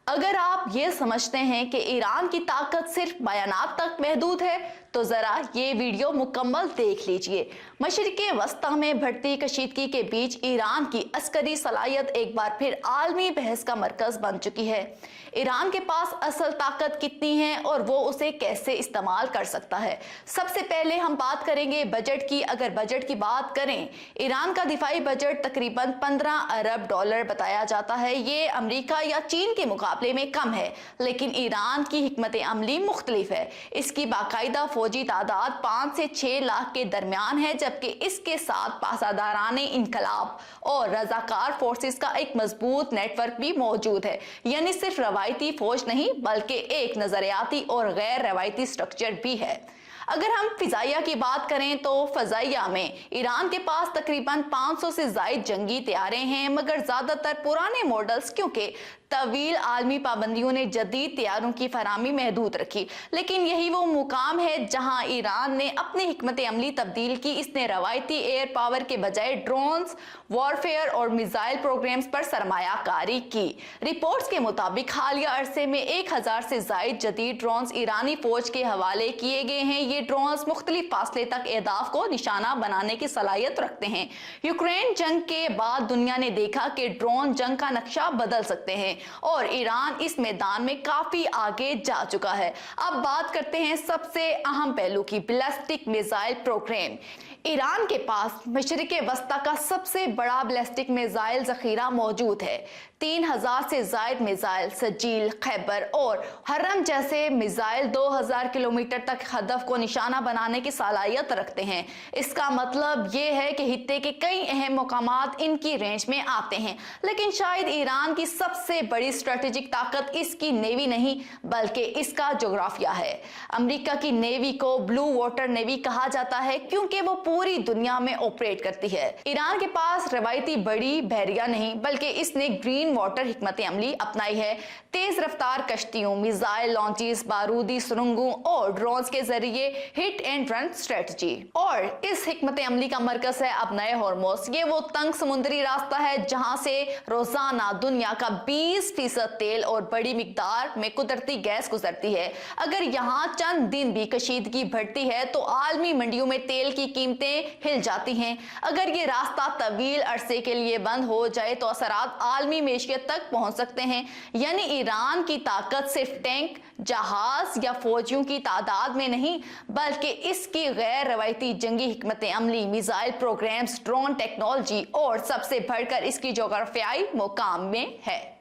अगर आप ये समझते हैं कि ईरान की ताकत सिर्फ बयानात तक महदूद है तो जरा ये वीडियो मुकम्मल देख लीजिए। मशरिक़े वस्ता में बढ़ती कशीदगी के बीच ईरान की अस्करी सलाहियत एक बार फिर आलमी बहस का मरकज बन चुकी है। ईरान के पास असल ताकत कितनी है और वो उसे कैसे इस्तेमाल कर सकता है। सबसे पहले हम बात करेंगे बजट की। अगर बजट की बात करें, ईरान का दिफाई बजट तकरीबन 15 अरब डॉलर बताया जाता है। ये अमेरिका या चीन के मुकाबले में कम है, लेकिन ईरान की हिकमत अमली मुख्तलिफ है। इसकी बाकायदा फौजी तादाद 5 से 6 लाख के दरमियान है, जबकि इसके साथ पासादाराने इनकलाब और रजाकार फोर्सेस का एक मजबूत नेटवर्क भी मौजूद है। यानी सिर्फ रवायती फौज नहीं बल्कि एक नजरियाती और गैर रवायती स्ट्रक्चर भी है। अगर हम फिजाइया की बात करें तो फजाइया में ईरान के पास तकरीबन 500 से ज्यादा जंगी तैयारे हैं, मगर ज्यादातर पुराने मॉडल्स, क्योंकि तवील आलमी पाबंदियों ने जदीद तैयारों की फरामी महदूद रखी। लेकिन यही वो मुकाम है जहां ईरान ने अपनी हिकमत अमली तब्दील की। इसने रवायती एयर पावर के बजाय ड्रोन्स, वॉरफेयर और मिसाइल प्रोग्राम्स पर सरमायाकारी की। रिपोर्ट्स के मुताबिक हालिया अरसे में 1000 से ज्यादा जदीद ड्रोन्स ईरानी फौज के हवाले किए गए हैं। ये ड्रोन्स मुख्तलिफ फासले तक अहदाफ को निशाना बनाने की सलाहियत रखते हैं। यूक्रेन जंग के बाद दुनिया ने देखा कि ड्रोन जंग का नक्शा बदल सकते हैं और ईरान इस मैदान में काफी आगे जा चुका है। अब बात करते हैं सबसे अहम पहलू की, बैलिस्टिक मिसाइल प्रोग्राम। ईरान के पास मशरिक़े वस्ता का सबसे बड़ा बैलिस्टिक मिसाइल जखीरा मौजूद है। 3000 से ज्यादा मिसाइल सजील, खैबर और हर्रम जैसे मिसाइल 2000 किलोमीटर तक हदफ को निशाना बनाने की सलाहियत रखते हैं। इसका मतलब ये है कि हित्ते के कई अहम मुकामात इनकी रेंज में आते हैं। लेकिन शायद ईरान की सबसे बड़ी स्ट्रेटेजिक ताकत इसकी नेवी नहीं बल्कि इसका जोग्राफिया है। अमेरिका की नेवी को ब्लू वाटर नेवी कहा जाता है क्योंकि वो पूरी दुनिया में ऑपरेट करती है। ईरान के पास रवायती बड़ी बहरिया नहीं बल्कि इसने ग्रीन वाटर हिकमत अमली अपनाई है। तेज रफ्तार कश्तियों, मिसाइल लॉन्चेस, बारूदी सुरंगों और ड्रोन्स के जरिए हिट एंड रन स्ट्रेटजी। और इस हिकमत अमली का मरकज है अब नए हॉर्मोस। ये वो तंग समुद्री रास्ता है जहां से रोजाना दुनिया का 20% तेल और बड़ी मिकदार में कुदरती गैस गुजरती है। अगर यहाँ चंद दिन भी कशीदगी बढ़ती है तो आलमी मंडियों में तेल की कीमतें हिल जाती हैं। अगर ये रास्ता तवील अरसे के लिए बंद हो जाए तो असरात आलमी मैशियत तक पहुंच सकते हैं। यानी ईरान की ताकत सिर्फ टैंक, जहाज या फौजियों की तादाद में नहीं बल्कि इसकी गैर रवायती जंगी हिकमत अमली, मिसाइल प्रोग्राम्स, ड्रोन टेक्नोलॉजी और सबसे बढ़कर इसकी जोग्राफियाई मुकाम में है।